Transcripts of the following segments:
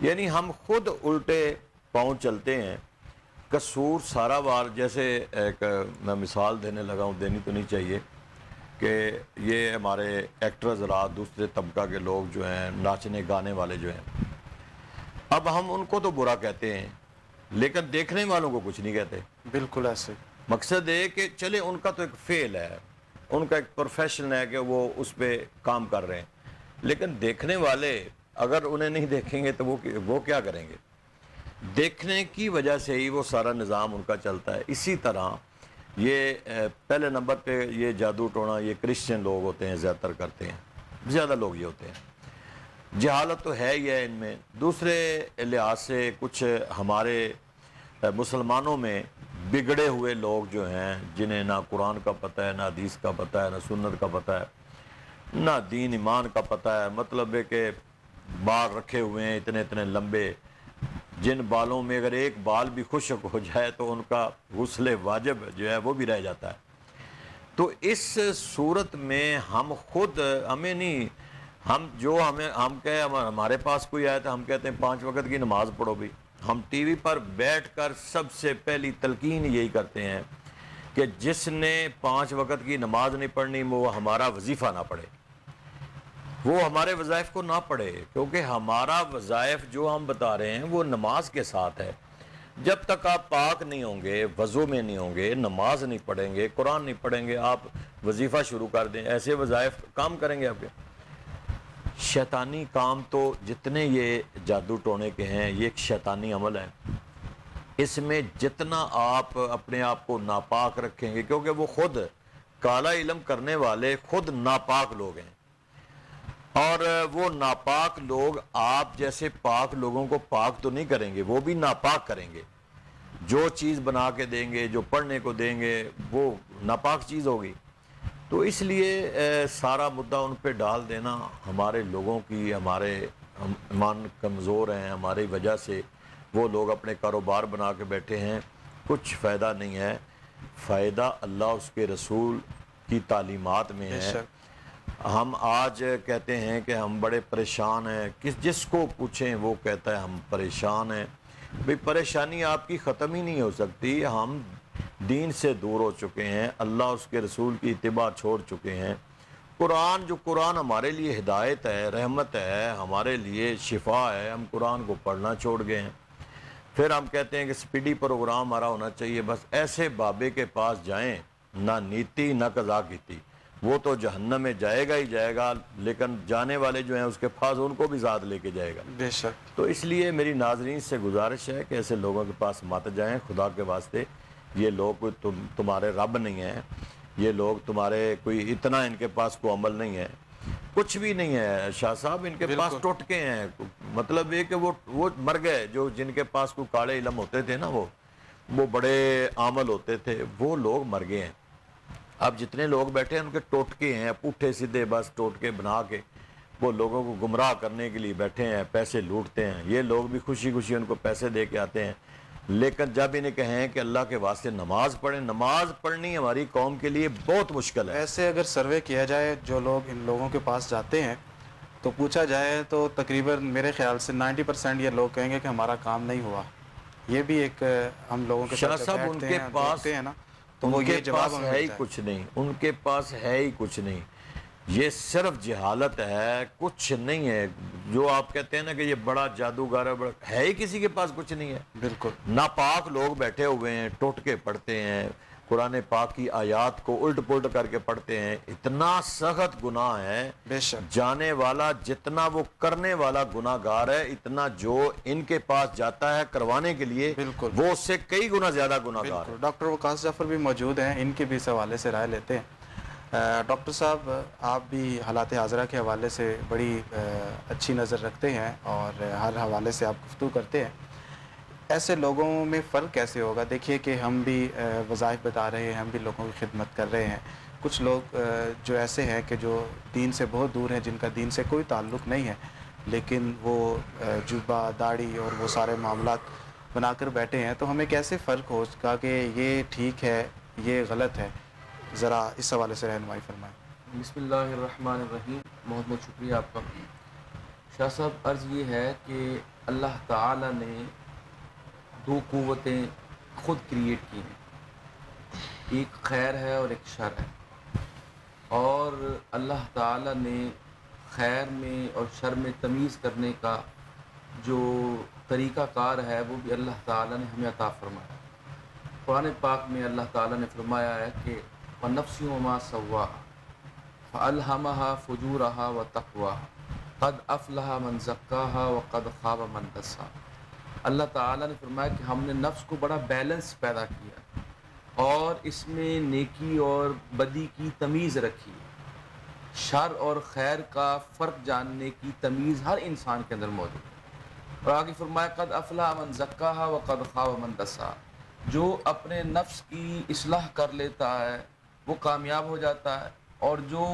یعنی ہم خود الٹے پاؤں چلتے ہیں. قصور سارا بار جیسے ایک میں مثال دینے لگا ہوں, دینی تو نہیں چاہیے, کہ یہ ہمارے ایکٹرز رات دوسرے طبقہ کے لوگ جو ہیں, ناچنے گانے والے جو ہیں, اب ہم ان کو تو برا کہتے ہیں لیکن دیکھنے والوں کو کچھ نہیں کہتے. بالکل ایسے. مقصد ہے کہ چلے ان کا تو ایک فعل ہے, ان کا ایک پروفیشن ہے کہ وہ اس پہ کام کر رہے ہیں, لیکن دیکھنے والے اگر انہیں نہیں دیکھیں گے تو وہ کیا کریں گے؟ دیکھنے کی وجہ سے ہی وہ سارا نظام ان کا چلتا ہے. اسی طرح یہ پہلے نمبر پہ یہ جادو ٹونا یہ کرسچن لوگ ہوتے ہیں, زیادہ تر کرتے ہیں, زیادہ لوگ یہ ہوتے ہیں. جہالت تو ہے ہی ہے ان میں. دوسرے لحاظ سے کچھ ہمارے مسلمانوں میں بگڑے ہوئے لوگ جو ہیں, جنہیں نہ قرآن کا پتہ ہے, نہ حدیث کا پتہ ہے, نہ سنت کا پتہ ہے, نہ دین ایمان کا پتہ ہے. مطلب ہے کہ بال رکھے ہوئے ہیں اتنے اتنے لمبے, جن بالوں میں اگر ایک بال بھی خشک ہو جائے تو ان کا غسل واجب جو ہے وہ بھی رہ جاتا ہے. تو اس صورت میں ہم خود ہمیں نہیں, ہم کہے ہمارے پاس کوئی آیا تو ہم کہتے ہیں 5 وقت کی نماز پڑھو بھی. ہم ٹی وی پر بیٹھ کر سب سے پہلی تلقین یہی کرتے ہیں کہ جس نے 5 وقت کی نماز نہیں پڑھنی وہ ہمارا وظیفہ نہ پڑھے, وہ ہمارے وظائف کو نہ پڑھے, کیونکہ ہمارا وظائف جو ہم بتا رہے ہیں وہ نماز کے ساتھ ہے. جب تک آپ پاک نہیں ہوں گے, وضو میں نہیں ہوں گے, نماز نہیں پڑھیں گے, قرآن نہیں پڑھیں گے, آپ وظیفہ شروع کر دیں, ایسے وظائف کام کریں گے آپ کے. شیطانی کام تو جتنے یہ جادو ٹونے کے ہیں یہ ایک شیطانی عمل ہے. اس میں جتنا آپ اپنے آپ کو ناپاک رکھیں گے, کیونکہ وہ خود کالا علم کرنے والے خود ناپاک لوگ ہیں, اور وہ ناپاک لوگ آپ جیسے پاک لوگوں کو پاک تو نہیں کریں گے, وہ بھی ناپاک کریں گے. جو چیز بنا کے دیں گے, جو پڑھنے کو دیں گے, وہ ناپاک چیز ہوگی. تو اس لیے سارا مدعا ان پہ ڈال دینا ہمارے لوگوں کی, ہمارے ایمان کمزور ہیں, ہماری وجہ سے وہ لوگ اپنے کاروبار بنا کے بیٹھے ہیں. کچھ فائدہ نہیں ہے. فائدہ اللہ اس کے رسول کی تعلیمات میں ہے. ہم آج کہتے ہیں کہ ہم بڑے پریشان ہیں, جس کو پوچھیں وہ کہتا ہے ہم پریشان ہیں. بھئی پریشانی آپ کی ختم ہی نہیں ہو سکتی. ہم دین سے دور ہو چکے ہیں, اللہ اس کے رسول کی اتباع چھوڑ چکے ہیں. قرآن ہمارے لیے ہدایت ہے, رحمت ہے, ہمارے لیے شفا ہے, ہم قرآن کو پڑھنا چھوڑ گئے ہیں. پھر ہم کہتے ہیں کہ سپیڈی پروگرام ہمارا ہونا چاہیے. بس ایسے بابے کے پاس جائیں, نہ نیتی نہ قضا کیتی, وہ تو جہنم میں جائے گا ہی جائے گا, لیکن جانے والے جو ہیں اس کے پاس ان کو بھی ساتھ لے کے جائے گا. بے شک. تو اس لیے میری ناظرین سے گزارش ہے کہ ایسے لوگوں کے پاس مت جائیں. خدا کے واسطے یہ لوگ کوئی تمہارے رب نہیں ہیں, یہ لوگ تمہارے کوئی اتنا ان کے پاس کوئی عمل نہیں ہے, کچھ بھی نہیں ہے. شاہ صاحب ان کے پاس ٹوٹکے ہیں. مطلب یہ کہ وہ مر گئے, جو جن کے پاس کوئی کاڑے علم ہوتے تھے نا, وہ بڑے عامل ہوتے تھے, وہ لوگ مر گئے ہیں. اب جتنے لوگ بیٹھے ہیں ان کے ٹوٹکے ہیں, پوٹھے سیدھے بس ٹوٹکے بنا کے وہ لوگوں کو گمراہ کرنے کے لیے بیٹھے ہیں, پیسے لوٹتے ہیں. یہ لوگ بھی خوشی خوشی ان کو پیسے دے کے آتے ہیں, لیکن جب انہیں کہیں کہ اللہ کے واسطے نماز پڑھیں, نماز پڑھنی ہماری قوم کے لیے بہت مشکل ہے. ایسے اگر سروے کیا جائے جو لوگ ان لوگوں کے پاس جاتے ہیں تو پوچھا جائے تو تقریباً میرے خیال سے 90% یہ لوگ کہیں گے کہ ہمارا کام نہیں ہوا. یہ بھی ایک ہم لوگوں کے شاہ صاحب ان کے پاس ہیں نا, تو وہ یہ جواب ہے ہی کچھ نہیں, ان کے پاس ہے ہی کچھ نہیں. یہ صرف جہالت ہے, کچھ نہیں ہے. جو آپ کہتے ہیں نا کہ یہ بڑا جادوگر ہے ہی کسی کے پاس کچھ نہیں ہے. بالکل ناپاک لوگ بیٹھے ہوئے ہیں, ٹوٹکے پڑھتے ہیں, قرآن پاک کی آیات کو الٹ پلٹ کر کے پڑھتے ہیں. اتنا سخت گناہ ہے, بے شک. جانے والا جتنا وہ کرنے والا گناہ گار ہے, اتنا جو ان کے پاس جاتا ہے کروانے کے لیے, بالکل, وہ اس سے کئی گنا زیادہ گناہ گار ہے. ڈاکٹر وقاص جعفر بھی موجود ہیں, ان کے بھی اس حوالے سے رائے لیتے ہیں. ڈاکٹر صاحب, آپ بھی حالات حاضرہ کے حوالے سے بڑی اچھی نظر رکھتے ہیں اور ہر حوالے سے آپ گفتگو کرتے ہیں. ایسے لوگوں میں فرق کیسے ہوگا؟ دیکھیے کہ ہم بھی وظائف بتا رہے ہیں, ہم بھی لوگوں کی خدمت کر رہے ہیں. کچھ لوگ جو ایسے ہیں کہ جو دین سے بہت دور ہیں, جن کا دین سے کوئی تعلق نہیں ہے, لیکن وہ جبہ داڑھی اور وہ سارے معاملات بنا کر بیٹھے ہیں. تو ہمیں کیسے فرق ہوگا کہ یہ ٹھیک ہے, یہ غلط ہے؟ ذرا اس حوالے سے رہنمائی فرمائیں. بسم اللہ الرحمن الرحیم. بہت بہت شکریہ آپ کا. شاہ صاحب عرض یہ ہے کہ اللہ تعالیٰ نے دو قوتیں خود کریٹ کی ہیں، ایک خیر ہے اور ایک شر ہے، اور اللہ تعالیٰ نے خیر میں اور شر میں تمیز کرنے کا جو طریقہ کار ہے وہ بھی اللہ تعالیٰ نے ہمیں عطا فرمایا۔ قرآن پاک میں اللہ تعالیٰ نے فرمایا ہے کہ وَنَفْسٍ وَمَا سَوَّاهَا فَأَلْهَمَهَا فُجُورَهَا وَتَقْوَاهَا قَدْ أَفْلَحَ مَنْ زَكَّاهَا وَقَدْ خَابَ مَنْ دَسَّاهَا۔ اللہ تعالیٰ نے فرمایا کہ ہم نے نفس کو بڑا بیلنس پیدا کیا اور اس میں نیکی اور بدی کی تمیز رکھی، شر اور خیر کا فرق جاننے کی تمیز ہر انسان کے اندر موجود ہے۔ اور آگے فرمایا قد افلح من زکاہا وقد خاب من دساہا، جو اپنے نفس کی اصلاح کر لیتا ہے وہ کامیاب ہو جاتا ہے، اور جو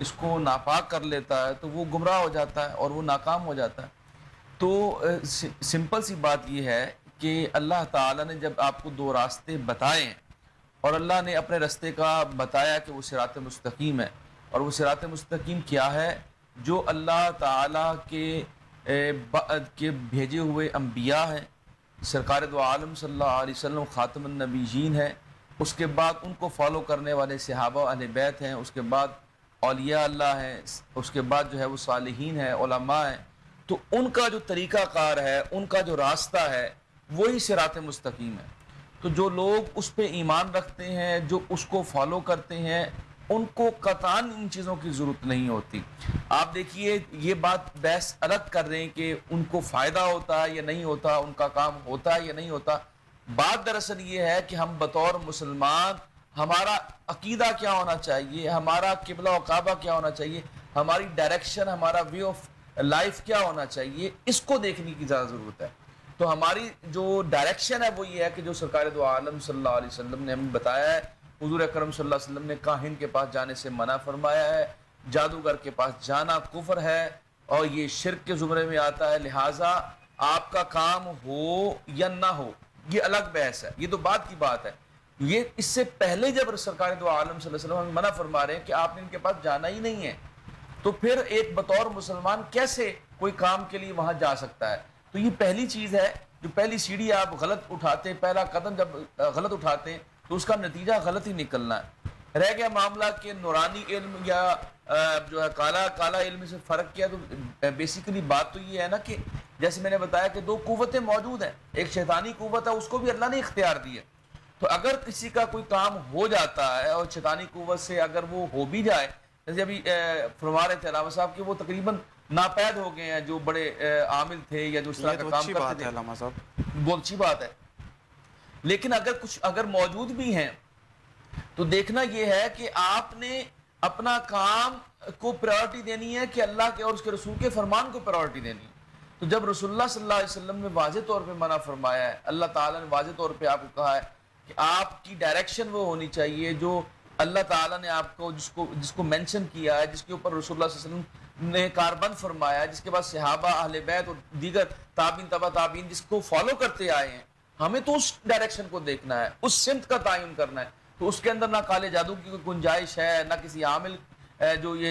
اس کو ناپاک کر لیتا ہے تو وہ گمراہ ہو جاتا ہے اور وہ ناکام ہو جاتا ہے۔ تو سمپل سی بات یہ ہے کہ اللہ تعالیٰ نے جب آپ کو دو راستے بتائے ہیں اور اللہ نے اپنے راستے کا بتایا کہ وہ صراط مستقیم ہے، اور وہ صراط مستقیم کیا ہے؟ جو اللہ تعالیٰ کے بھیجے ہوئے انبیاء ہیں، سرکار دو عالم صلی اللہ علیہ وسلم خاتم النبیین ہے، اس کے بعد ان کو فالو کرنے والے صحابہ اہل بیت ہیں، اس کے بعد اولیاء اللہ ہیں، اس کے بعد جو ہے وہ صالحین ہیں، علماء ہیں۔ تو ان کا جو طریقہ کار ہے، ان کا جو راستہ ہے، وہی صراط مستقیم ہے۔ تو جو لوگ اس پہ ایمان رکھتے ہیں، جو اس کو فالو کرتے ہیں، ان کو قطعاً ان چیزوں کی ضرورت نہیں ہوتی۔ آپ دیکھیے یہ بات بحث الگ کر رہے ہیں کہ ان کو فائدہ ہوتا ہے یا نہیں ہوتا، ان کا کام ہوتا ہے یا نہیں ہوتا۔ بات دراصل یہ ہے کہ ہم بطور مسلمان ہمارا عقیدہ کیا ہونا چاہیے، ہمارا قبلہ و کعبہ کیا ہونا چاہیے، ہماری ڈائریکشن، ہمارا وے آف لائف کیا ہونا چاہیے، اس کو دیکھنے کی زیادہ ضرورت ہے۔ تو ہماری جو ڈائریکشن ہے وہ یہ ہے کہ جو سرکار دو عالم صلی اللہ علیہ وسلم نے ہمیں بتایا ہے، حضور اکرم صلی اللہ علیہ وسلم نے کاہن کے پاس جانے سے منع فرمایا ہے، جادوگر کے پاس جانا کفر ہے اور یہ شرک کے زمرے میں آتا ہے، لہٰذا آپ کا کام ہو یا نہ ہو یہ الگ بحث ہے، یہ تو بات کی بات ہے۔ یہ اس سے پہلے جب سرکار دو عالم صلی اللہ علیہ وسلم ہمیں منع فرما رہے ہیں کہ آپ نے ان کے پاس جانا ہی نہیں ہے، تو پھر ایک بطور مسلمان کیسے کوئی کام کے لیے وہاں جا سکتا ہے؟ تو یہ پہلی چیز ہے، جو پہلی سیڑھی آپ غلط اٹھاتے، پہلا قدم جب غلط اٹھاتے تو اس کا نتیجہ غلط ہی نکلنا ہے۔ رہ گیا معاملہ کہ نورانی علم یا جو ہے کالا علم سے فرق کیا، تو بیسیکلی بات تو یہ ہے نا کہ جیسے میں نے بتایا کہ دو قوتیں موجود ہیں، ایک شیطانی قوت ہے، اس کو بھی اللہ نے اختیار دی ہے۔ تو اگر کسی کا کوئی کام ہو جاتا ہے اور شیطانی قوت سے اگر وہ ہو بھی جائے، جیسے ابھی فرما رہے تھے علامہ صاحب کہ وہ تقریباً ناپید ہو گئے ہیں جو بڑے عامل تھے یا جو اس طرح کا کام کرتے تھے، علامہ صاحب بہت اچھی بات ہے، لیکن اگر موجود بھی ہیں تو دیکھنا یہ ہے کہ آپ نے اپنا کام کو پرائیورٹی دینی ہے کہ اللہ کے اور اس کے رسول کے فرمان کو پرائیورٹی دینی ہے۔ تو جب رسول اللہ صلی اللہ علیہ وسلم نے واضح طور پہ منع فرمایا ہے، اللہ تعالیٰ نے واضح طور پہ آپ کو کہا ہے کہ آپ کی ڈائریکشن وہ ہونی چاہیے جو اللہ تعالیٰ نے آپ کو جس کو مینشن کیا ہے، جس کے اوپر رسول اللہ صلی اللہ علیہ وسلم نے کاربند فرمایا ہے، جس کے بعد صحابہ اہل بیت اور دیگر تابعین تبع تابعین جس کو فالو کرتے آئے ہیں، ہمیں تو اس ڈائریکشن کو دیکھنا ہے، اس سمت کا تعین کرنا ہے۔ تو اس کے اندر نہ کالے جادو کی کوئی گنجائش ہے، نہ کسی عامل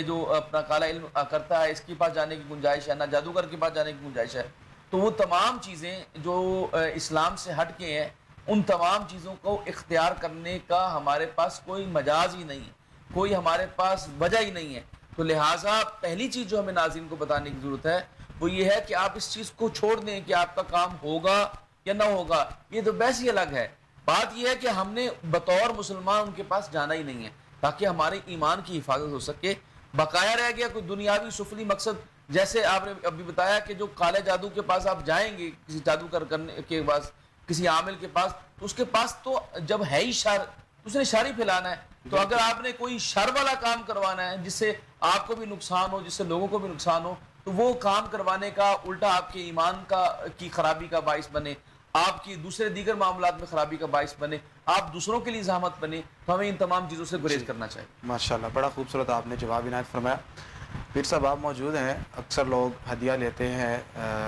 جو اپنا کالا علم کرتا ہے اس کے پاس جانے کی گنجائش ہے، نہ جادوگر کے پاس جانے کی گنجائش ہے۔ تو وہ تمام چیزیں جو اسلام سے ہٹ کے ہیں، ان تمام چیزوں کو اختیار کرنے کا ہمارے پاس کوئی مجاز ہی نہیں ہے، کوئی ہمارے پاس وجہ ہی نہیں ہے۔ تو لہٰذا پہلی چیز جو ہمیں ناظرین کو بتانے کی ضرورت ہے وہ یہ ہے کہ آپ اس چیز کو چھوڑ دیں کہ آپ کا کام ہوگا یا نہ ہوگا، یہ تو بحث ہی الگ ہے۔ بات یہ ہے کہ ہم نے بطور مسلمان ان کے پاس جانا ہی نہیں ہے تاکہ ہمارے ایمان کی حفاظت ہو سکے۔ بقایا رہ گیا کوئی دنیاوی سفلی مقصد، جیسے آپ نے ابھی بتایا کہ جو کالے جادو کے پاس آپ جائیں گے، کسی جادوگر کرنے کے پاس، کسی عامل کے پاس، تو اس کے پاس تو جب ہے ہی شر، اس نے شر ہی پھیلانا ہے۔ تو اگر آپ نے کوئی شر والا کام کروانا ہے جس سے آپ کو بھی نقصان ہو، جس سے لوگوں کو بھی نقصان ہو، تو وہ کام کروانے کا الٹا آپ کے ایمان کی خرابی کا باعث بنے، آپ کی دوسرے دیگر معاملات میں خرابی کا باعث بنے، آپ دوسروں کے لیے زحمت بنے، تو ہمیں ان تمام چیزوں سے گریز کرنا چاہیے۔ ماشاءاللہ، بڑا خوبصورت آپ نے جواب عنایت فرمایا۔ پیر صاحب آپ موجود ہیں، اکثر لوگ ہدیہ لیتے ہیں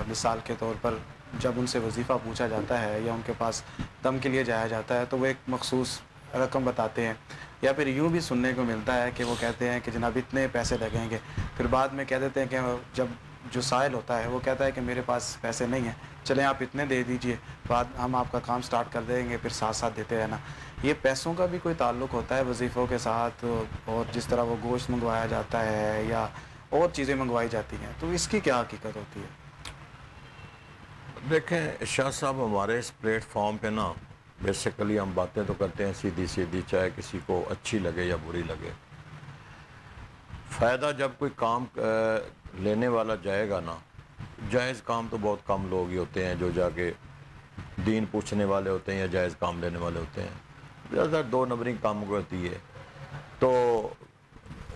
مثال کے طور پر جب ان سے وظیفہ پوچھا جاتا ہے یا ان کے پاس دم کے لیے جایا جاتا ہے تو وہ ایک مخصوص رقم بتاتے ہیں، یا پھر یوں بھی سننے کو ملتا ہے کہ وہ کہتے ہیں کہ جناب اتنے پیسے لگیں گے، پھر بعد میں کہہ دیتے ہیں کہ جب جو سائل ہوتا ہے وہ کہتا ہے کہ میرے پاس پیسے نہیں ہیں، چلیں آپ اتنے دے دیجئے، بعد ہم آپ کا کام سٹارٹ کر دیں گے، پھر ساتھ ساتھ دیتے رہنا. یہ پیسوں کا بھی کوئی تعلق ہوتا ہے وظیفوں کے ساتھ، اور جس طرح وہ گوشت منگوایا جاتا ہے یا اور چیزیں منگوائی جاتی ہیں، تو اس کی کیا حقیقت ہوتی ہے؟ دیکھیں شاہ صاحب، ہمارے اس پلیٹ فارم پہ نا بیسیکلی ہم باتیں تو کرتے ہیں سیدھی سیدھی، چاہے کسی کو اچھی لگے یا بری لگے. فائدہ جب کوئی کام لینے والا جائے گا نا، جائز کام تو بہت کم لوگ ہی ہوتے ہیں جو جا کے دین پوچھنے والے ہوتے ہیں یا جائز کام لینے والے ہوتے ہیں. زیادہ تر 2 نمبری کام ہوتی ہے. تو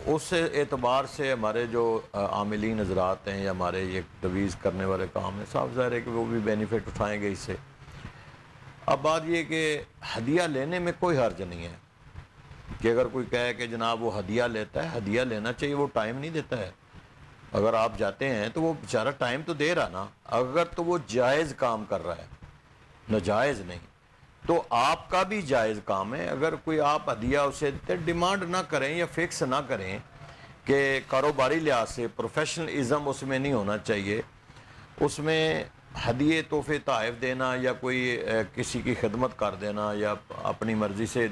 اس اعتبار سے ہمارے جو عاملین حضرات ہیں یا ہمارے یہ تویز کرنے والے کام ہیں، صاف ظاہر ہے کہ وہ بھی بینیفٹ اٹھائیں گے اس سے. اب بات یہ کہ ہدیہ لینے میں کوئی حرج نہیں ہے کہ اگر کوئی کہے کہ جناب وہ ہدیہ لیتا ہے، ہدیہ لینا چاہیے، وہ ٹائم نہیں دیتا ہے. اگر آپ جاتے ہیں تو وہ بیچارہ ٹائم تو دے رہا نا، اگر تو وہ جائز کام کر رہا ہے، ناجائز نہیں. تو آپ کا بھی جائز کام ہے. اگر کوئی آپ ہدیہ اسے دیتے، ڈیمانڈ نہ کریں یا فکس نہ کریں کہ کاروباری لحاظ سے پروفیشنلزم اس میں نہیں ہونا چاہیے. اس میں ہدیے تحفے تحائف دینا یا کوئی کسی کی خدمت کر دینا یا اپنی مرضی سے،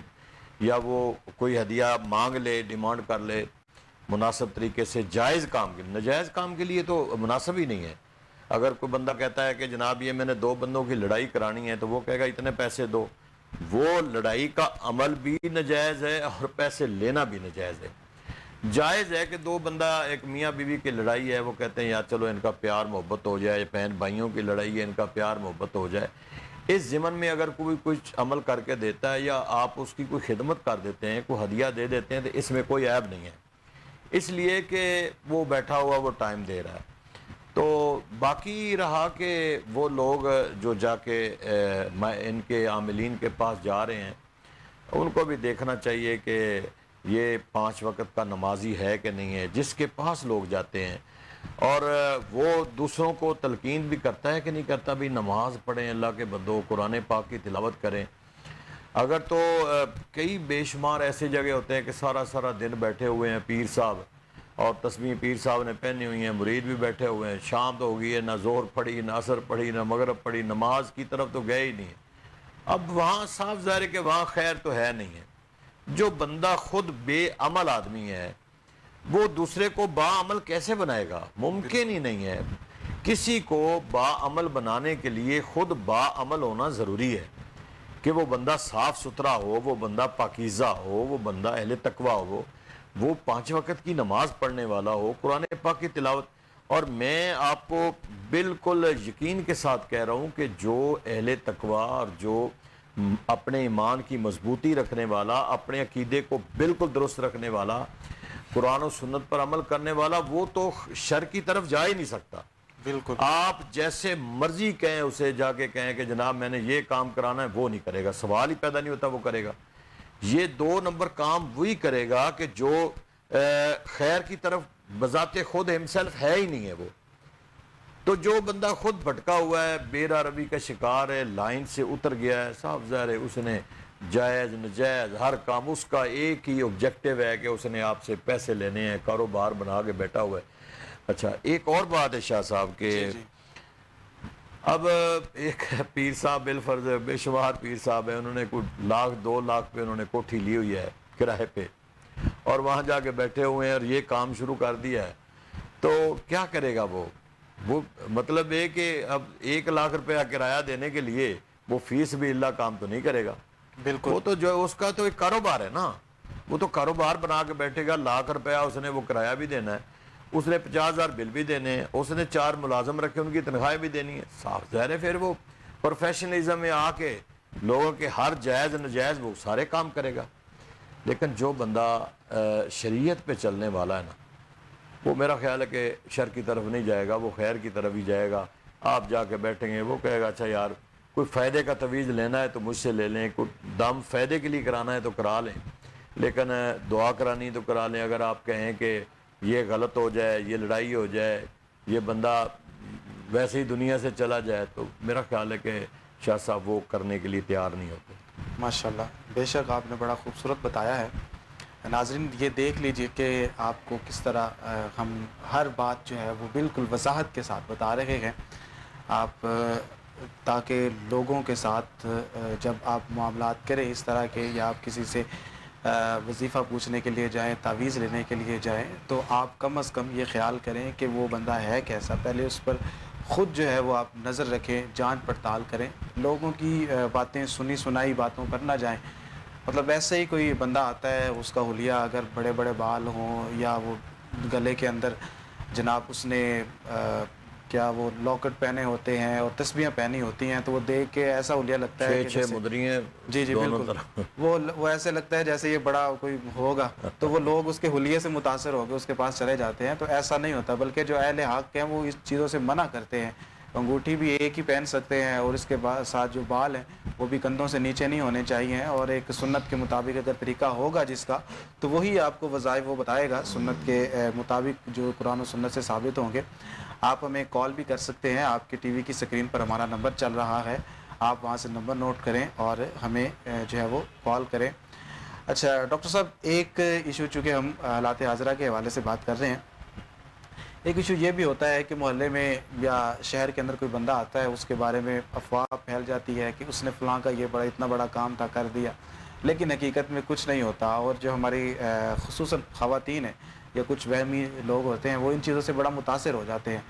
یا وہ کوئی ہدیہ مانگ لے، ڈیمانڈ کر لے، مناسب طریقے سے جائز کام کے، ناجائز کام کے لیے تو مناسب ہی نہیں ہے. اگر کوئی بندہ کہتا ہے کہ جناب یہ میں نے 2 بندوں کی لڑائی کرانی ہے، تو وہ کہے گا اتنے پیسے دو، وہ لڑائی کا عمل بھی ناجائز ہے اور پیسے لینا بھی ناجائز ہے. جائز ہے کہ 2 بندہ، ایک میاں بیوی کی لڑائی ہے، وہ کہتے ہیں یار چلو ان کا پیار محبت ہو جائے، بہن بھائیوں کی لڑائی ہے، ان کا پیار محبت ہو جائے. اس ضمن میں اگر کوئی کچھ عمل کر کے دیتا ہے یا آپ اس کی کوئی خدمت کر دیتے ہیں، کوئی ہدیہ دے دیتے ہیں، تو اس میں کوئی عیب نہیں ہے، اس لیے کہ وہ بیٹھا ہوا وہ ٹائم دے رہا ہے. تو باقی رہا کہ وہ لوگ جو جا کے ان کے عاملین کے پاس جا رہے ہیں، ان کو بھی دیکھنا چاہیے کہ یہ 5 وقت کا نمازی ہے کہ نہیں ہے جس کے پاس لوگ جاتے ہیں، اور وہ دوسروں کو تلقین بھی کرتا ہے کہ نہیں کرتا. بھی نماز پڑھیں، اللہ کے بندو، قرآن پاک کی تلاوت کریں. اگر تو کئی بے شمار ایسے جگہ ہوتے ہیں کہ سارا سارا دن بیٹھے ہوئے ہیں پیر صاحب، اور تسبیح پیر صاحب نے پہنی ہوئی ہیں، مرید بھی بیٹھے ہوئے ہیں، شام تو ہو گئی ہے، نہ ظہر پڑھی، نہ عصر پڑھی، نہ مغرب پڑھی، نماز کی طرف تو گئے ہی نہیں. اب وہاں صاف ظاہر ہے کہ وہاں خیر تو ہے نہیں ہے. جو بندہ خود بے عمل آدمی ہے، وہ دوسرے کو با عمل کیسے بنائے گا؟ ممکن ہی نہیں ہے. کسی کو با عمل بنانے کے لیے خود با عمل ہونا ضروری ہے کہ وہ بندہ صاف ستھرا ہو، وہ بندہ پاکیزہ ہو، وہ بندہ اہل تقویٰ ہو، وہ 5 وقت کی نماز پڑھنے والا ہو، قرآن پاک کی تلاوت. اور میں آپ کو بالکل یقین کے ساتھ کہہ رہا ہوں کہ جو اہل تقویٰ اور جو اپنے ایمان کی مضبوطی رکھنے والا، اپنے عقیدے کو بالکل درست رکھنے والا، قرآن و سنت پر عمل کرنے والا، وہ تو شر کی طرف جا ہی نہیں سکتا. بالکل. آپ جیسے مرضی کہیں اسے، جا کے کہیں کہ جناب میں نے یہ کام کرانا ہے، وہ نہیں کرے گا. سوال ہی پیدا نہیں ہوتا وہ کرے گا. یہ 2 نمبر کام وہی کرے گا کہ جو خیر کی طرف بذات خود ہمسیلف ہے ہی نہیں ہے. وہ تو جو بندہ خود بھٹکا ہوا ہے، بے راہ روی کا شکار ہے، لائن سے اتر گیا ہے، صاف ظاہر ہے اس نے جائز نجائز ہر کام، اس کا ایک ہی آبجیکٹو ہے کہ اس نے آپ سے پیسے لینے ہیں، کاروبار بنا کے بیٹھا ہوا ہے. اچھا، ایک اور بات ہے شاہ صاحب کہ جی. اب ایک پیر صاحب بالفرض بے شمار پیر صاحب ہیں، انہوں نے کوئی 1,00,000 2,00,000 پہ انہوں نے کوٹھی لی ہوئی ہے کرائے پہ، اور وہاں جا کے بیٹھے ہوئے ہیں اور یہ کام شروع کر دیا ہے. تو کیا کرے گا وہ مطلب ہے کہ اب 1,00,000 روپیہ کرایہ دینے کے لیے وہ فیس بھی اللہ کام تو نہیں کرے گا. بالکل. وہ تو جو اس کا تو ایک کاروبار ہے نا، وہ تو کاروبار بنا کے بیٹھے گا. 1,00,000 روپیہ اس نے وہ کرایہ بھی دینا ہے، اس نے 50,000 بل بھی دینے ہیں، اس نے 4 ملازم رکھے ان کی تنخواہیں بھی دینی ہے. صاف ظاہر ہے پھر وہ پروفیشنلزم میں آ کے لوگوں کے ہر جائز نجائز وہ سارے کام کرے گا. لیکن جو بندہ شریعت پہ چلنے والا ہے نا، وہ میرا خیال ہے کہ شر کی طرف نہیں جائے گا، وہ خیر کی طرف ہی جائے گا. آپ جا کے بیٹھیں گے، وہ کہے گا اچھا یار کوئی فائدے کا تویز لینا ہے تو مجھ سے لے لیں، کوئی دم فائدے کے لیے کرانا ہے تو کرا لیں، لیکن دعا کرانی تو کرا لیں. اگر آپ کہیں کہ یہ غلط ہو جائے، یہ لڑائی ہو جائے، یہ بندہ ویسے ہی دنیا سے چلا جائے، تو میرا خیال ہے کہ شاہ صاحب وہ کرنے کے لیے تیار نہیں ہوتے. ماشاءاللہ، بے شک آپ نے بڑا خوبصورت بتایا ہے. ناظرین یہ دیکھ لیجئے کہ آپ کو کس طرح ہم ہر بات جو ہے وہ بالکل وضاحت کے ساتھ بتا رہے ہیں، آپ تاکہ لوگوں کے ساتھ جب آپ معاملات کریں اس طرح کے، یا آپ کسی سے وظیفہ پوچھنے کے لیے جائیں، تعویذ لینے کے لیے جائیں، تو آپ کم از کم یہ خیال کریں کہ وہ بندہ ہے کیسا، پہلے اس پر خود جو ہے وہ آپ نظر رکھیں، جانچ پڑتال کریں، لوگوں کی باتیں سنی سنائی باتوں پر نہ جائیں۔ مطلب ایسے ہی کوئی بندہ آتا ہے، اس کا حلیہ اگر بڑے بڑے بال ہوں، یا وہ گلے کے اندر جناب اس نے کیا وہ لاکٹ پہنے ہوتے ہیں اور تسبیحیں پہنی ہوتی ہیں، تو وہ دیکھ کے ایسا حلیہ لگتا ہے کہ چھ جیسے مدریاں جی دونوں بالکل، طرف۔ وہ ایسے لگتا ہے جیسے یہ بڑا کوئی ہوگا، تو وہ لوگ اس کے حلیے سے متاثر ہو کے اس کے پاس چلے جاتے ہیں۔ تو ایسا نہیں ہوتا، بلکہ جو اہل حق ہیں وہ اس چیزوں سے منع کرتے ہیں۔ انگوٹھی بھی ایک ہی پہن سکتے ہیں، اور اس کے ساتھ جو بال ہیں وہ بھی کندھوں سے نیچے نہیں ہونے چاہیے، اور ایک سنت کے مطابق اگر طریقہ ہوگا جس کا، تو وہی آپ کو وظائف وہ بتائے گا سنت کے مطابق، جو قرآن و سنت سے ثابت ہوں گے۔ آپ ہمیں کال بھی کر سکتے ہیں، آپ کے ٹی وی کی سکرین پر ہمارا نمبر چل رہا ہے، آپ وہاں سے نمبر نوٹ کریں اور ہمیں جو ہے وہ کال کریں۔ اچھا ڈاکٹر صاحب، ایک ایشو چونکہ ہم حالات حاضرہ کے حوالے سے بات کر رہے ہیں، ایک ایشو یہ بھی ہوتا ہے کہ محلے میں یا شہر کے اندر کوئی بندہ آتا ہے، اس کے بارے میں افواہ پھیل جاتی ہے کہ اس نے فلاں کا یہ اتنا بڑا کام تھا کر دیا، لیکن حقیقت میں کچھ نہیں ہوتا، اور جو ہماری خصوصاً خواتین ہیں یا کچھ وہمی لوگ ہوتے ہیں، وہ ان چیزوں سے بڑا متاثر ہو جاتے ہیں،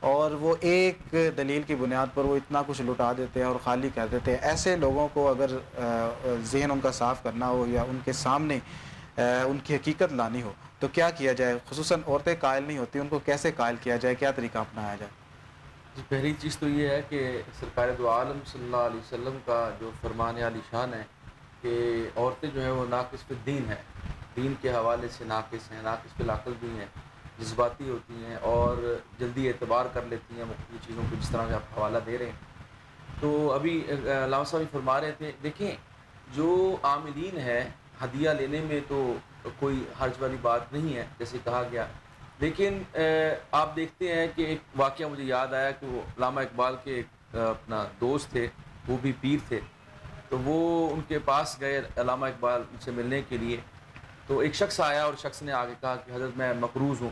اور وہ ایک دلیل کی بنیاد پر وہ اتنا کچھ لٹا دیتے ہیں اور خالی کر دیتے ہیں۔ ایسے لوگوں کو اگر ذہن ان کا صاف کرنا ہو، یا ان کے سامنے ان کی حقیقت لانی ہو، تو کیا کیا جائے؟ خصوصاً عورتیں قائل نہیں ہوتی، ان کو کیسے قائل کیا جائے، کیا طریقہ اپنایا جائے؟ جی، پہلی چیز تو یہ ہے کہ سرکار دو عالم صلی اللہ علیہ وسلم کا جو فرمان عالی شان ہے کہ عورتیں جو ہیں وہ ناقص فی الدین ہیں، دین کے حوالے سے ناقص ہیں، ناقص فی العقل بھی ہیں، جذباتی ہوتی ہیں اور جلدی اعتبار کر لیتی ہیں مختلف چیزوں کو، جس طرح سے آپ حوالہ دے رہے ہیں۔ تو ابھی علامہ صاحب فرما رہے تھے، دیکھیں جو عاملین ہے ہدیہ لینے میں تو کوئی حرج والی بات نہیں ہے جیسے کہا گیا، لیکن آپ دیکھتے ہیں کہ ایک واقعہ مجھے یاد آیا کہ وہ علامہ اقبال کے ایک اپنا دوست تھے، وہ بھی پیر تھے، تو وہ ان کے پاس گئے علامہ اقبال سے ملنے کے لیے، تو ایک شخص آیا اور شخص نے آگے کہا کہ حضرت میں مقروض ہوں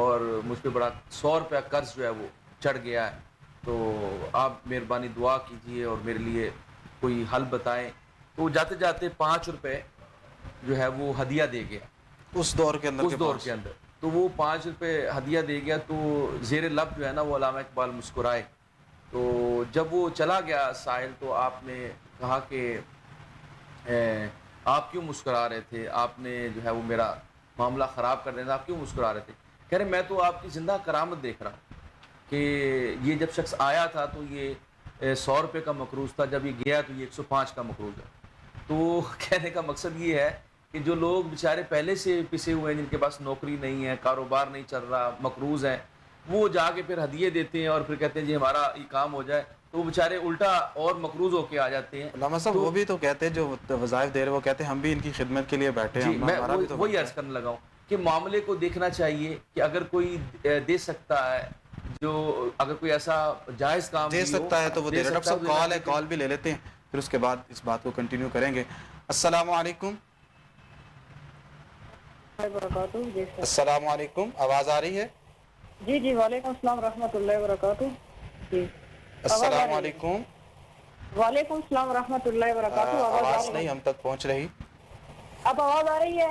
اور مجھ پہ بڑا 100 روپیہ قرض جو ہے وہ چڑھ گیا ہے، تو آپ مہربانی دعا کیجئے اور میرے لیے کوئی حل بتائیں۔ تو جاتے جاتے 5 روپے جو ہے وہ ہدیہ دے گیا اس دور کے اندر اس دور کے اندر، تو وہ 5 روپے ہدیہ دے گیا، تو زیر لب جو ہے نا وہ علامہ اقبال مسکرائے۔ تو جب وہ چلا گیا سائل، تو آپ نے کہا کہ آپ کیوں مسکرا رہے تھے، آپ نے جو ہے وہ میرا معاملہ خراب کر دینا، آپ کیوں مسکرا رہے تھے؟ کہہ رہے میں تو آپ کی زندہ کرامت دیکھ رہا ہوں کہ یہ جب شخص آیا تھا تو یہ 100 روپے کا مقروض تھا، جب یہ گیا تو یہ 105 کا مقروض ہے۔ تو کہنے کا مقصد یہ ہے کہ جو لوگ بیچارے پہلے سے پسے ہوئے ہیں، جن کے پاس نوکری نہیں ہے، کاروبار نہیں چل رہا، مقروض ہیں، وہ جا کے پھر ہدیے دیتے ہیں اور پھر کہتے ہیں جی ہمارا یہ کام ہو جائے، تو وہ بیچارے الٹا اور مقروض ہو کے آ جاتے ہیں۔ علامہ صاحب وہ بھی تو کہتے ہیں، جو وظائف دے رہے وہ کہتے ہیں ہم بھی ان کی خدمت کے لیے بیٹھے ہیں، جی، میں ہمارا بھی تو وہی عرض کرنے لگا ہوں کہ معاملے کو دیکھنا چاہیے کہ اگر کوئی دے سکتا ہے، جو اگر کوئی ایسا جائز کام دے سکتا ہے تو وہ دے رہا ہے۔ ڈاکٹر صاحب کال ہے، کال بھی لے لیتے ہیں، پھر اس کے بعد اس بات کو کنٹینیو کریں گے۔ السلام علیکم۔ السلام علیکم، آواز آ رہی ہے؟ جی جی، وعلیکم السلام ورحمۃ اللہ وبرکاتہ۔ جی السلام علیکم۔ وعلیکم السلام ورحمۃ اللہ وبرکاتہ۔ آواز نہیں ہم تک پہنچ رہی۔ اب آواز آ رہی ہے؟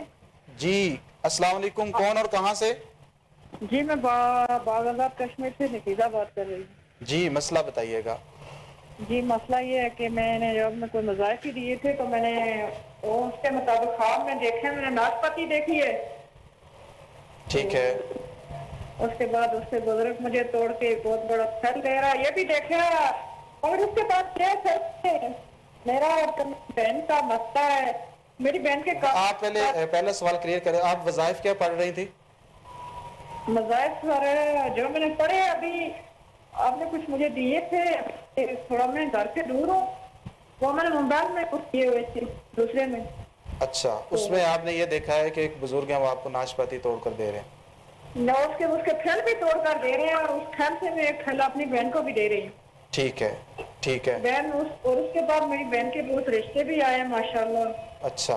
جی السلام علیکم، کون اور کہاں سے؟ جی میں باغ آزاد کشمیر سے نفیزہ بات کر رہی ہوں۔ جی مسئلہ بتائیے گا۔ جی مسئلہ یہ ہے کہ میں نے جب میں کوئی وظائف دیے تھے تو میں نے اس کے مطابق خواب میں دیکھے، میں نے ناشپاتی دیکھی ہے، ٹھیک ہے۔ اس کے بعد اس سے بزرگ مجھے توڑ کے بہت بڑا پھل دے رہا، یہ بھی دیکھا، اور اس کے بعد میرا بہن کا مسئلہ ہے، میری بہن کے آپ پہلے سوال کلیئر کریں، آپ وظائف کیا پڑھ رہی تھی؟ وظائف جو میں نے پڑھے ابھی آپ نے کچھ مجھے دیے تھے، تھوڑا میں گھر سے دور ہوں، وہ میں نے موبائل میں کچھ کیے ہوئے تھے دوسرے میں۔ اچھا، اس میں آپ نے یہ دیکھا ہے کہ ایک بزرگ ہیں وہ آپ کو ناشپاتی توڑ کر دے رہے ہیں؟ اس کے پھل بھی توڑ کر دے رہے ہیں، اور اس پھل سے میں ایک پھل اپنی بہن کو بھی دے رہی ہوں۔ ٹھیک ہے بہن اور اس کے بعد میری بہن کے بہت رشتے بھی آئے ہیں ماشاءاللہ۔ اچھا،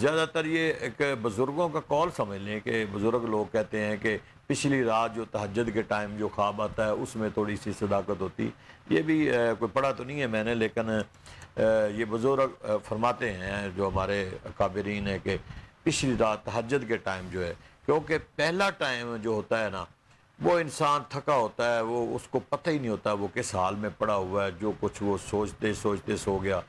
زیادہ تر یہ ایک بزرگوں کا قول سمجھ لیں کہ بزرگ لوگ کہتے ہیں کہ پچھلی رات جو تہجد کے ٹائم جو خواب آتا ہے اس میں تھوڑی سی صداقت ہوتی. یہ بھی کوئی پڑھا تو نہیں ہے میں نے، لیکن یہ بزرگ فرماتے ہیں جو ہمارے اکابرین ہیں کہ پچھلی رات تہجد کے ٹائم جو ہے، کیونکہ پہلا ٹائم جو ہوتا ہے نا وہ انسان تھکا ہوتا ہے، وہ اس کو پتہ ہی نہیں ہوتا وہ کس حال میں پڑا ہوا ہے، جو کچھ وہ سوچتے سوچتے سو گیا،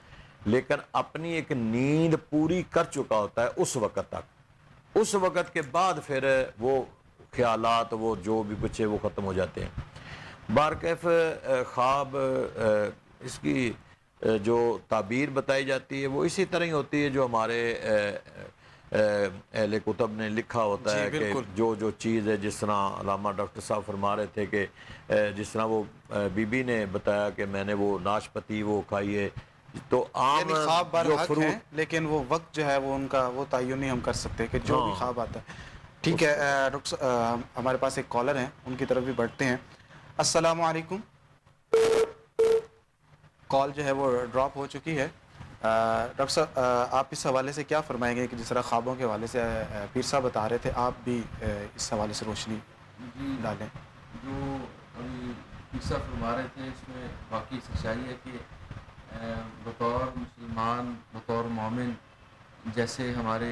لیکن اپنی ایک نیند پوری کر چکا ہوتا ہے اس وقت تک. اس وقت کے بعد پھر وہ خیالات وہ جو بھی کچھ ہے وہ ختم ہو جاتے ہیں. بارکیف خواب اس کی جو تعبیر بتائی جاتی ہے وہ اسی طرح ہی ہوتی ہے جو ہمارے اہل کتب نے لکھا ہوتا ہے کہ جو چیز ہے، جس طرح علامہ ڈاکٹر صاحب فرما رہے تھے کہ جس طرح وہ بی بی نے بتایا کہ میں نے وہ ناشپتی وہ کھائی ہے، تو عام یعنی خواب جو برحق ہیں لیکن وہ وقت جو ہے وہ ان کا وہ تعین نہیں ہم کر سکتے کہ جو بھی خواب آتا ہے. ٹھیک ہے، ہمارے پاس ایک کالر ہیں، ان کی طرف بھی بڑھتے ہیں. السلام علیکم. کال جو ہے وہ ڈراپ ہو چکی ہے. ڈاکٹر صاحب آپ اس حوالے سے کیا فرمائیں گے کہ جس طرح خوابوں کے حوالے سے پیر صاحب بتا رہے تھے، آپ بھی اس حوالے سے روشنی ڈالیں. جو ابھی پیر صاحب فرما رہے تھے اس میں واقعی سچائی ہے کہ بطور مسلمان، بطور مومن جیسے ہمارے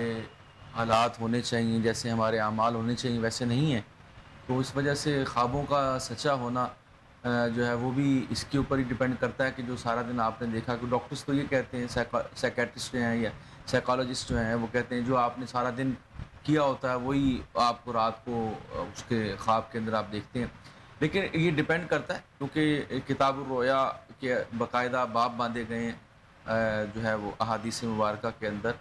حالات ہونے چاہیے، جیسے ہمارے اعمال ہونے چاہیے ویسے نہیں ہیں. تو اس وجہ سے خوابوں کا سچا ہونا جو ہے وہ بھی اس کے اوپر ہی ڈیپینڈ کرتا ہے کہ جو سارا دن آپ نے دیکھا کہ ڈاکٹرز تو یہ کہتے ہیں، سائیکیٹرسٹ جو ہیں یا سائیکالوجسٹ جو ہیں وہ کہتے ہیں جو آپ نے سارا دن کیا ہوتا ہے وہی آپ کو رات کو اس کے خواب کے اندر آپ دیکھتے ہیں. لیکن یہ ڈیپینڈ کرتا ہے کیونکہ کتاب الرؤیا کے باقاعدہ باب باندھے گئے ہیں جو ہے وہ احادیث مبارکہ کے اندر،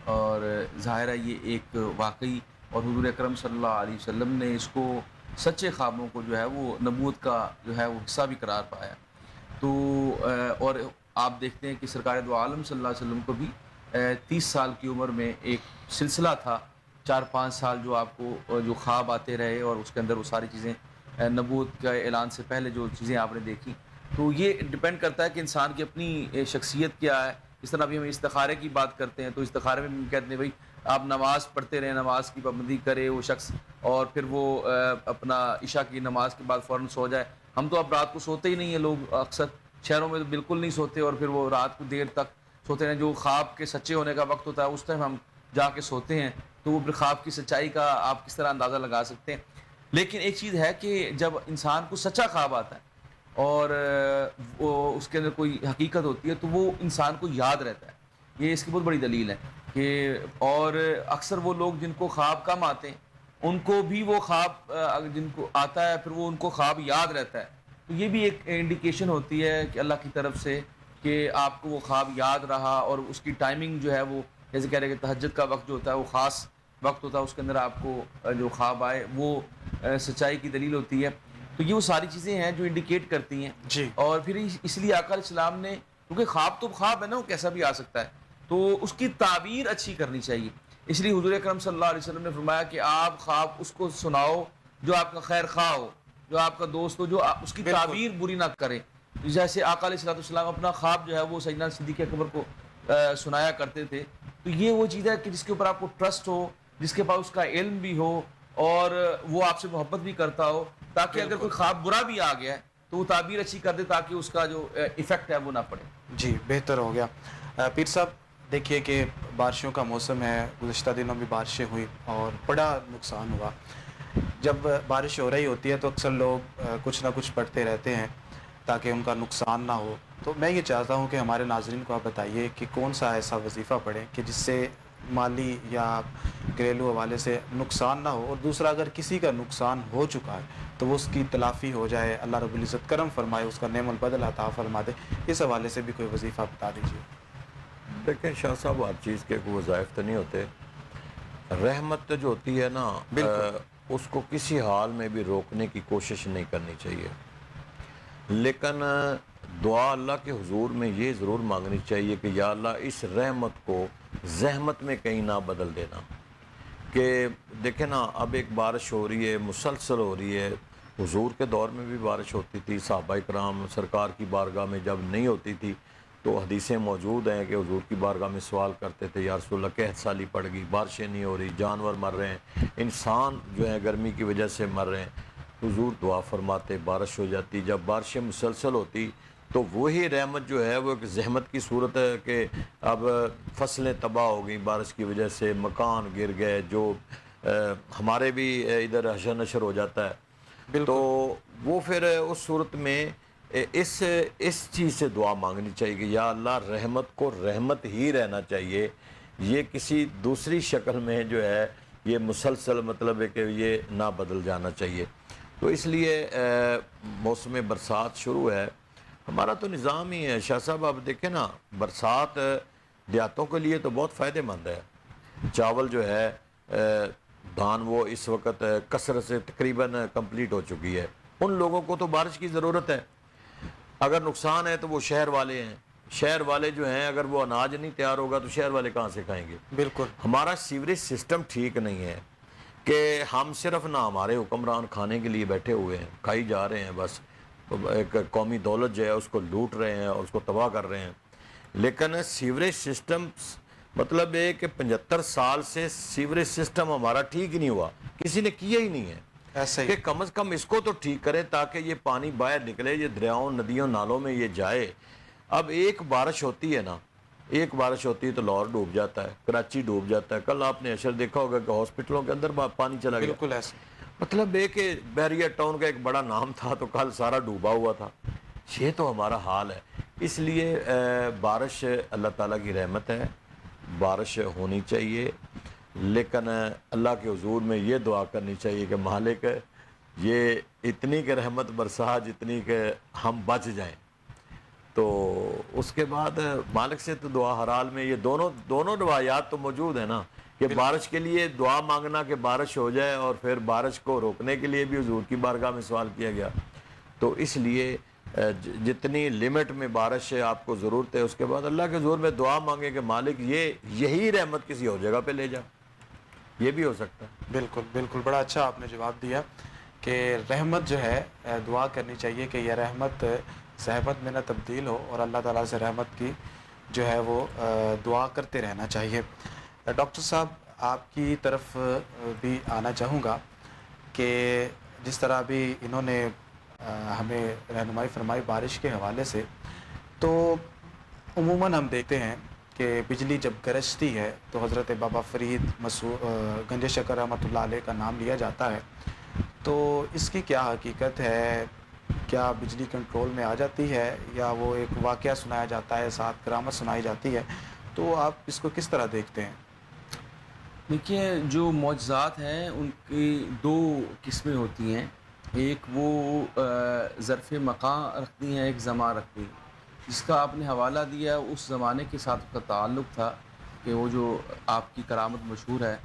اور ظاہر ہے یہ ایک واقعی، اور حضور اکرم صلی اللہ علیہ وسلم نے اس کو سچے خوابوں کو جو ہے وہ نبوت کا جو ہے وہ حصہ بھی قرار پایا. تو اور آپ دیکھتے ہیں کہ سرکار دو عالم صلی اللہ علیہ وسلم کو بھی 30 سال کی عمر میں ایک سلسلہ تھا، 4-5 سال جو آپ کو جو خواب آتے رہے، اور اس کے اندر وہ ساری چیزیں نبوت کا اعلان سے پہلے جو چیزیں آپ نے دیکھی. تو یہ ڈیپینڈ کرتا ہے کہ انسان کی اپنی شخصیت کیا ہے. اس طرح ابھی ہم استخارے کی بات کرتے ہیں تو استخارے میں ہم کہتے ہیں بھائی آپ نماز پڑھتے رہیں، نماز کی پابندی کرے وہ شخص، اور پھر وہ اپنا عشاء کی نماز کے بعد فوراً سو جائے. ہم تو اب رات کو سوتے ہی نہیں ہیں، لوگ اکثر شہروں میں تو بالکل نہیں سوتے، اور پھر وہ رات کو دیر تک سوتے ہیں. جو خواب کے سچے ہونے کا وقت ہوتا ہے اس ٹائم ہم جا کے سوتے ہیں، تو وہ پھر خواب کی سچائی کا آپ کس طرح اندازہ لگا سکتے ہیں. لیکن ایک چیز ہے کہ جب انسان کو سچا خواب آتا ہے اور وہ اس کے اندر کوئی حقیقت ہوتی ہے تو وہ انسان کو یاد رہتا ہے. یہ اس کی بہت بڑی دلیل ہے کہ اور اکثر وہ لوگ جن کو خواب کم آتے ہیں ان کو بھی وہ خواب جن کو آتا ہے پھر وہ ان کو خواب یاد رہتا ہے. تو یہ بھی ایک انڈیکیشن ہوتی ہے کہ اللہ کی طرف سے کہ آپ کو وہ خواب یاد رہا، اور اس کی ٹائمنگ جو ہے وہ جیسے کہہ رہے ہیں کہ تہجد کا وقت جو ہوتا ہے وہ خاص وقت ہوتا ہے، اس کے اندر آپ کو جو خواب آئے وہ سچائی کی دلیل ہوتی ہے. تو یہ وہ ساری چیزیں ہیں جو انڈیکیٹ کرتی ہیں جی. اور پھر اس لیے آقا علیہ السلام نے، کیونکہ خواب تو خواب ہے نا، وہ کیسا بھی آ سکتا ہے، تو اس کی تعبیر اچھی کرنی چاہیے. اس لیے حضور اکرم صلی اللہ علیہ وسلم نے فرمایا کہ آپ خواب اس کو سناؤ جو آپ کا خیر خواہ ہو، جو آپ کا دوست ہو، جو اس کی تعبیر بری نہ کرے. جیسے آقا علیہ السلام اپنا خواب جو ہے وہ سیدنا صدیق اکبر کو سنایا کرتے تھے. تو یہ وہ چیز ہے کہ جس کے اوپر آپ کو ٹرسٹ ہو، جس کے پاس اس کا علم بھی ہو، اور وہ آپ سے محبت بھی کرتا ہو، تاکہ اگر کوئی خواب برا بھی آ گیا ہے تو وہ تعبیر اچھی کر دے تاکہ اس کا جو ایفیکٹ ہے وہ نہ پڑے. جی بہتر ہو گیا. پیر صاحب دیکھیے کہ بارشوں کا موسم ہے، گزشتہ دنوں بھی بارشیں ہوئی اور بڑا نقصان ہوا. جب بارش ہو رہی ہوتی ہے تو اکثر لوگ کچھ نہ کچھ پڑھتے رہتے ہیں تاکہ ان کا نقصان نہ ہو. تو میں یہ چاہتا ہوں کہ ہمارے ناظرین کو آپ بتائیے کہ کون سا ایسا وظیفہ پڑھیں کہ جس سے مالی یا گھریلو حوالے سے نقصان نہ ہو، اور دوسرا اگر کسی کا نقصان ہو چکا ہے تو وہ اس کی تلافی ہو جائے، اللہ رب العزت کرم فرمائے، اس کا نعم البدل عطا فرما دے. اس حوالے سے بھی کوئی وظیفہ بتا دیجیے. دیکھیں شاہ صاحب، ہر چیز کے کوئی وظائف تو نہیں ہوتے. رحمت جو ہوتی ہے نا اس کو کسی حال میں بھی روکنے کی کوشش نہیں کرنی چاہیے، لیکن دعا اللہ کے حضور میں یہ ضرور مانگنی چاہیے کہ یا اللہ اس رحمت کو زحمت میں کہیں نہ بدل دینا. کہ دیکھیں نا اب ایک بارش ہو رہی ہے، مسلسل ہو رہی ہے. حضور کے دور میں بھی بارش ہوتی تھی، صحابہ کرام سرکار کی بارگاہ میں جب نہیں ہوتی تھی تو حدیثیں موجود ہیں کہ حضور کی بارگاہ میں سوال کرتے تھے، یا رسول اللہ قحط سالی پڑ گئی، بارشیں نہیں ہو رہی، جانور مر رہے ہیں، انسان جو ہیں گرمی کی وجہ سے مر رہے ہیں، حضور دعا فرماتے، بارش ہو جاتی۔ جب بارشیں مسلسل ہوتی تو وہی رحمت جو ہے وہ ایک زحمت کی صورت ہے کہ اب فصلیں تباہ ہو گئیں بارش کی وجہ سے، مکان گر گئے، جو ہمارے بھی ادھر حشر نشر ہو جاتا ہے، تو وہ پھر اس صورت میں اس چیز سے دعا مانگنی چاہیے کہ یا اللہ رحمت کو رحمت ہی رہنا چاہیے، یہ کسی دوسری شکل میں جو ہے یہ مسلسل مطلب ہے کہ یہ نہ بدل جانا چاہیے۔ تو اس لیے موسم برسات شروع ہے، ہمارا تو نظام ہی ہے شاہ صاحب، آپ دیکھیں نا برسات دیہاتوں کے لیے تو بہت فائدہ مند ہے۔ چاول جو ہے دھان وہ اس وقت کثرت سے تقریباً کمپلیٹ ہو چکی ہے، ان لوگوں کو تو بارش کی ضرورت ہے۔ اگر نقصان ہے تو وہ شہر والے ہیں، شہر والے جو ہیں اگر وہ اناج نہیں تیار ہوگا تو شہر والے کہاں سے کھائیں گے؟ بالکل ہمارا سیوریج سسٹم ٹھیک نہیں ہے کہ ہم صرف نہ ہمارے حکمران کھانے کے لیے بیٹھے ہوئے ہیں، کھائی جا رہے ہیں، بس ایک قومی دولت جو ہے اس کو لوٹ رہے ہیں اور اس کو تباہ کر رہے ہیں، لیکن سیوریج سسٹم مطلب ہے کہ 75 سال سے سیوریج سسٹم ہمارا ٹھیک ہی نہیں ہوا، کسی نے کیا ہی نہیں ہے ایسا ہی کہ کم از کم اس کو تو ٹھیک کریں تاکہ یہ پانی باہر نکلے، یہ دریاؤں ندیوں نالوں میں یہ جائے۔ اب ایک بارش ہوتی ہے نا، ایک بارش ہوتی ہے تو لاہور ڈوب جاتا ہے، کراچی ڈوب جاتا ہے، کل آپ نے اشر دیکھا ہوگا کہ ہاسپٹلوں کے اندر پانی چلا گیا، بالکل ایسا مطلب ہے کہ بحریہ ٹاؤن کا ایک بڑا نام تھا تو کل سارا ڈوبا ہوا تھا۔ یہ تو ہمارا حال ہے، اس لیے بارش اللہ تعالیٰ کی رحمت ہے، بارش ہونی چاہیے، لیکن اللہ کے حضور میں یہ دعا کرنی چاہیے کہ مالک یہ اتنی کہ رحمت برسا جتنی کہ ہم بچ جائیں۔ تو اس کے بعد مالک سے تو دعا ہر حال میں، یہ دونوں روایات تو موجود ہیں نا کہ بارش کے لیے دعا مانگنا کہ بارش ہو جائے، اور پھر بارش کو روکنے کے لیے بھی حضور کی بارگاہ میں سوال کیا گیا۔ تو اس لیے جتنی لمٹ میں بارش ہے آپ کو ضرورت ہے، اس کے بعد اللہ کے حضور میں دعا مانگے کہ مالک یہی رحمت کسی اور جگہ پہ لے جا، یہ بھی ہو سکتا ہے۔ بالکل بالکل، بڑا اچھا آپ نے جواب دیا کہ رحمت جو ہے دعا کرنی چاہیے کہ یہ رحمت صحبت میں نہ تبدیل ہو، اور اللہ تعالیٰ سے رحمت کی جو ہے وہ دعا کرتے رہنا چاہیے۔ ڈاکٹر صاحب آپ کی طرف بھی آنا چاہوں گا کہ جس طرح بھی انہوں نے ہمیں رہنمائی فرمائی بارش کے حوالے سے، تو عموماً ہم دیکھتے ہیں کہ بجلی جب گرجتی ہے تو حضرت بابا فرید گنج شکر رحمۃ اللہ علیہ کا نام لیا جاتا ہے، تو اس کی کیا حقیقت ہے؟ کیا بجلی کنٹرول میں آ جاتی ہے یا وہ ایک واقعہ سنایا جاتا ہے، ساتھ کرامت سنائی جاتی ہے؟ تو آپ اس کو کس طرح دیکھتے ہیں؟ دیکھیے جو معجزات ہیں ان کی دو قسمیں ہوتی ہیں، ایک وہ ظرف مکان رکھتی ہیں، ایک زمان رکھتی ہیں۔ جس کا آپ نے حوالہ دیا اس زمانے کے ساتھ اس کا تعلق تھا کہ وہ جو آپ کی کرامت مشہور ہے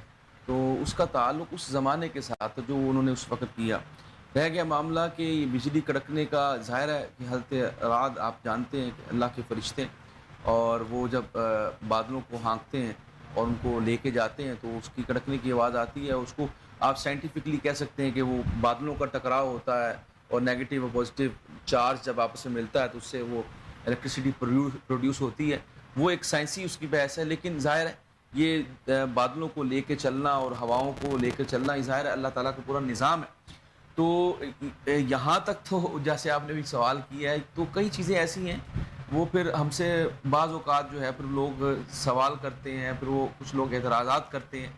تو اس کا تعلق اس زمانے کے ساتھ جو انہوں نے اس وقت کیا۔ رہ گیا معاملہ کہ یہ بجلی کڑکنے کا، ظاہر ہے کہ حضرت رعد آپ جانتے ہیں کہ اللہ کے فرشتے، اور وہ جب بادلوں کو ہانکتے ہیں اور ان کو لے کے جاتے ہیں تو اس کی کڑکنے کی آواز آتی ہے، اس کو آپ سائنٹیفکلی کہہ سکتے ہیں کہ وہ بادلوں کا ٹکراؤ ہوتا ہے اور نیگیٹو اور پازیٹیو چارج جب آپس میں ملتا ہے تو اس سے وہ الیکٹریسٹی پروڈیوس ہوتی ہے، وہ ایک سائنسی اس کی بحث ہے۔ لیکن ظاہر ہے یہ بادلوں کو لے کے چلنا اور ہواؤں کو لے کے چلنا، یہ ظاہر ہے اللہ تعالیٰ کا پورا نظام ہے۔ تو یہاں تک تو جیسے آپ نے بھی سوال کیا ہے تو کئی چیزیں ایسی ہیں وہ پھر ہم سے بعض اوقات جو ہے پھر لوگ سوال کرتے ہیں، پھر وہ کچھ لوگ اعتراضات کرتے ہیں،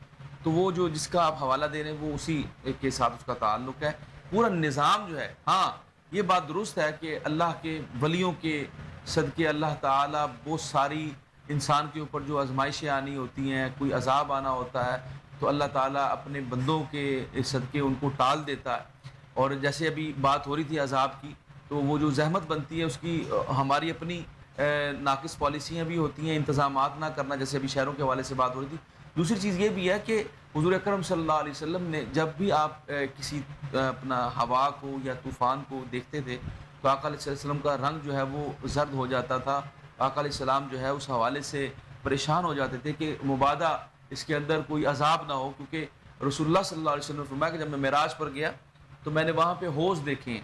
تو وہ جو جس کا آپ حوالہ دے رہے ہیں وہ اسی کے ساتھ اس کا تعلق ہے۔ پورا نظام جو ہے، ہاں یہ بات درست ہے کہ اللہ کے ولیوں کے صدقے اللہ تعالیٰ بہت ساری انسان کے اوپر جو آزمائشیں آنی ہوتی ہیں، کوئی عذاب آنا ہوتا ہے تو اللہ تعالیٰ اپنے بندوں کے صدقے ان کو ٹال دیتا ہے۔ اور جیسے ابھی بات ہو رہی تھی عذاب کی، تو وہ جو زحمت بنتی ہے اس کی ہماری اپنی ناقص پالیسیاں بھی ہوتی ہیں، انتظامات نہ کرنا، جیسے ابھی شہروں کے حوالے سے بات ہو رہی تھی۔ دوسری چیز یہ بھی ہے کہ حضور اکرم صلی اللہ علیہ وسلم نے جب بھی آپ کسی اپنا ہوا کو یا طوفان کو دیکھتے تھے تو آقا علیہ السلام کا رنگ جو ہے وہ زرد ہو جاتا تھا۔ آقا علیہ السلام جو ہے اس حوالے سے پریشان ہو جاتے تھے کہ مبادا اس کے اندر کوئی عذاب نہ ہو، کیونکہ رسول اللہ صلی اللہ علیہ وسلم نے فرمایا کہ جب میں معراج پر گیا تو میں نے وہاں پہ حوض دیکھے ہیں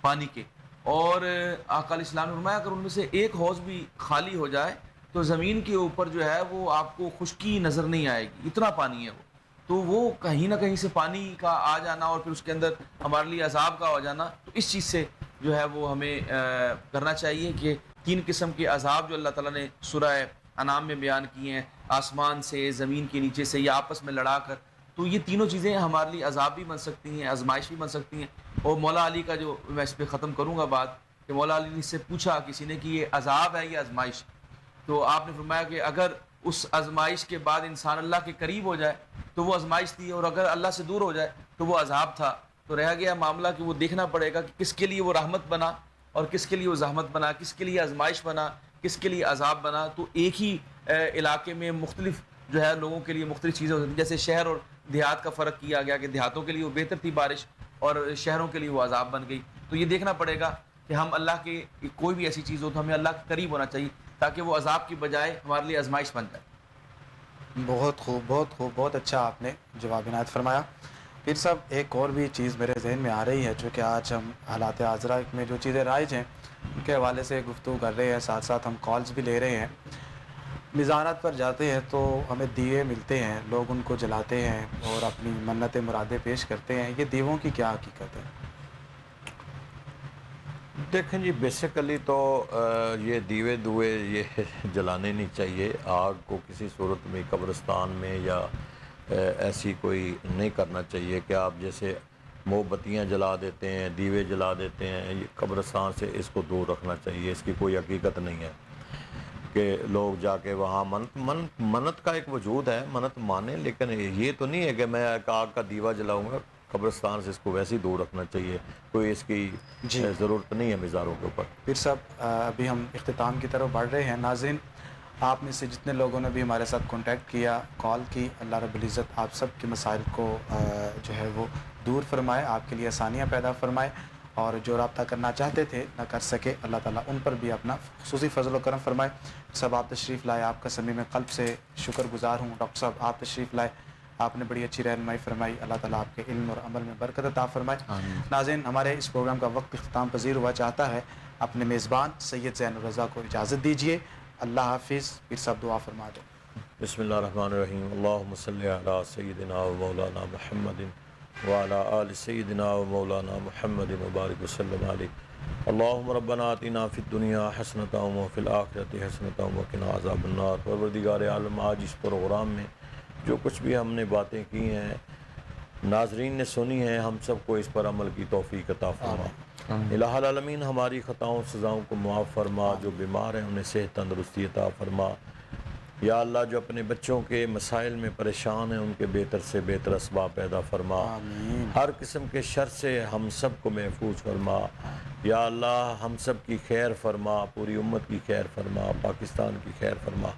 پانی کے، اور آقا علیہ السلام نے فرمایا اگر ان میں سے ایک حوض بھی خالی ہو جائے تو زمین کے اوپر جو ہے وہ آپ کو خشکی نظر نہیں آئے گی، اتنا پانی ہے وہ. تو وہ کہیں نہ کہیں سے پانی کا آ جانا اور پھر اس کے اندر ہمارے لیے عذاب کا ہو جانا، تو اس چیز سے جو ہے وہ ہمیں کرنا چاہیے کہ 3 قسم کے عذاب جو اللہ تعالیٰ نے سورہ انعام میں بیان کیے ہیں، آسمان سے، زمین کے نیچے سے، یا آپس میں لڑا کر، تو یہ تینوں چیزیں ہمارے لیے عذاب بھی بن سکتی ہیں، آزمائش بھی بن سکتی ہیں. اور مولا علی کا جو میں اس پہ ختم کروں گا بات، کہ مولا علی سے پوچھا کسی نے کہ یہ عذاب ہے یا آزمائش، تو آپ نے فرمایا کہ اگر اس آزمائش کے بعد انسان اللہ کے قریب ہو جائے تو وہ آزمائش تھی، اور اگر اللہ سے دور ہو جائے تو وہ عذاب تھا. تو رہ گیا معاملہ کہ وہ دیکھنا پڑے گا کہ کس کے لیے وہ رحمت بنا اور کس کے لیے وہ زحمت بنا، کس کے لیے آزمائش بنا، کس کے لیے عذاب بنا. تو ایک ہی علاقے میں مختلف جو ہے لوگوں کے لیے مختلف چیزیں ہوتی ہیں. جیسے شہر اور دیہات کا فرق کیا گیا کہ دیہاتوں کے لیے وہ بہتر تھی بارش اور شہروں کے لیے وہ عذاب بن گئی. تو یہ دیکھنا پڑے گا کہ ہم اللہ کے کوئی بھی ایسی چیز ہو تو ہمیں اللہ کے قریب ہونا چاہیے تاکہ وہ عذاب کی بجائے ہمارے لیے آزمائش بن جائے. بہت خوب، بہت خوب، بہت اچھا آپ نے جواب عنایت فرمایا. پھر صاحب ایک اور بھی چیز میرے ذہن میں آ رہی ہے، چونکہ آج ہم حالات حاضرہ میں جو چیزیں رائج ہیں ان کے حوالے سے گفتگو کر رہے ہیں، ساتھ ساتھ ہم کالز بھی لے رہے ہیں. میزانات پر جاتے ہیں تو ہمیں دیے ملتے ہیں، لوگ ان کو جلاتے ہیں اور اپنی منتیں مرادیں پیش کرتے ہیں. یہ دیووں کی کیا حقیقت ہے؟ دیکھیں جی، بیسیکلی تو یہ دیوے دوے یہ جلانے نہیں چاہیے. آگ کو کسی صورت میں قبرستان میں یا ایسی کوئی نہیں کرنا چاہیے کہ آپ جیسے موم بتیاں جلا دیتے ہیں، دیوے جلا دیتے ہیں. یہ قبرستان سے اس کو دور رکھنا چاہیے. اس کی کوئی حقیقت نہیں ہے کہ لوگ جا کے وہاں منت کا ایک وجود ہے، منت مانے، لیکن یہ تو نہیں ہے کہ میں ایک آگ کا دیوا جلاؤں گا. قبرستان سے اس کو ویسے ہی دور رکھنا چاہیے. کوئی اس کی ضرورت نہیں ہے مزاروں کے اوپر. پھر صاحب ابھی ہم اختتام کی طرف بڑھ رہے ہیں. ناظرین، آپ میں سے جتنے لوگوں نے بھی ہمارے ساتھ کانٹیکٹ کیا، کال کی، اللہ رب العزت آپ سب کے مسائل کو جو ہے وہ دور فرمائے، آپ کے لیے آسانیاں پیدا فرمائے، اور جو رابطہ کرنا چاہتے تھے نہ کر سکے، اللہ تعالیٰ ان پر بھی اپنا خصوصی فضل و کرم فرمائے. سب آپ تشریف لائے، آپ کا صمیم قلب سے شکر گزار ہوں. ڈاکٹر صاحب آپ تشریف لائے، آپ نے بڑی اچھی رہنمائی فرمائی. اللہ تعالیٰ آپ کے علم اور عمل میں برکت عطا فرمائے. ناظرین، ہمارے اس پروگرام کا وقت اختتام پذیر ہوا چاہتا ہے. اپنے میزبان سید زین الرضا کو اجازت دیجیے. اللہ حافظ. پھر سب دعا فرما دیں. بسم اللہ الرحمن الرحیم. اللہم صلی علی سیدنا و مولانا محمد وعلی آل سیدنا و مولانا محمد وبارک وسلم علیہ. اللہم ربنا آتنا فی الدنیا حسنۃ وفی الآخرۃ حسنۃ وقنا عذاب النار. پروردگار عالم، آج اس پروگرام میں جو کچھ بھی ہم نے باتیں کی ہیں، ناظرین نے سنی ہیں، ہم سب کو اس پر عمل کی توفیق عطا فرما. الہ العالمین ہماری خطاؤں سزاؤں کو معاف فرما. جو بیمار ہیں انہیں صحت تندرستی عطا فرما. یا اللہ، جو اپنے بچوں کے مسائل میں پریشان ہیں ان کے بہتر سے بہتر اسباب پیدا فرما. ہر قسم کے شر سے ہم سب کو محفوظ فرما. یا اللہ، ہم سب کی خیر فرما، پوری امت کی خیر فرما، پاکستان کی خیر فرما.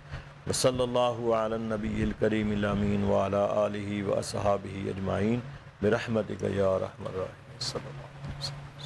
وصلی اللہ علی النبی الکریم الامین وعلی آلہ واصحابہ اجمعین برحمتک یا ارحم الراحمین. صلی اللہ.